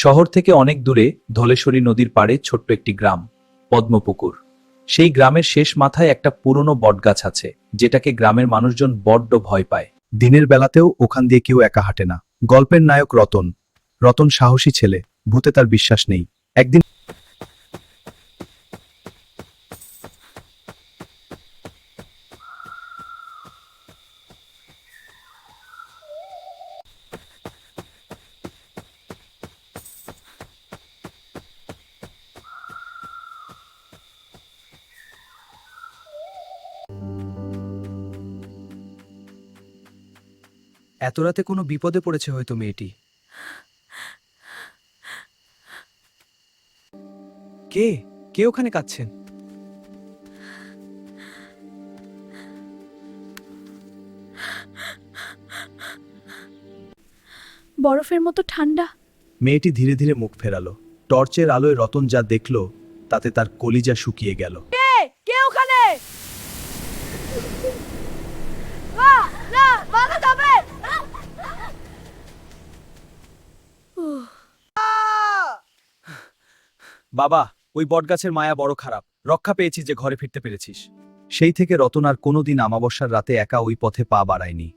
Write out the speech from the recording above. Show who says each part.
Speaker 1: শহর থেকে অনেক দূরে ধলেশ্বরী নদীর পাড়ে ছোট্ট একটি গ্রাম, পদ্মপুকুর। সেই গ্রামের শেষ মাথায় একটা পুরনো বটগাছ আছে, যেটাকে গ্রামের মানুষজন বড্ড ভয় পায়। দিনের বেলাতেও ওখান দিয়ে কেউ একা হাঁটে না। গল্পের নায়ক রতন। রতন সাহসী ছেলে, ভূতে তার বিশ্বাস নেই। একদিন এত রাতে কোনো বিপদে পড়েছে হয়তো মেয়েটি। কে কে ওখানে কাঁদছেন?
Speaker 2: বরফের মতো ঠান্ডা।
Speaker 1: মেয়েটি ধীরে ধীরে মুখ ফেরালো। টর্চের আলোয় রতন যা দেখল, তাতে তার কলিজা শুকিয়ে গেল।
Speaker 2: কে ওখানে? না না, মারা যাবে।
Speaker 1: বাবা, ওই বটগাছের মায়া বড় খারাপ। রক্ষা পেয়েছিস যে ঘরে ফিরতে পেরেছিস। সেই থেকে রতন আর কোনোদিন আমাবস্যার রাতে একা ওই পথে পা বাড়ায়নি।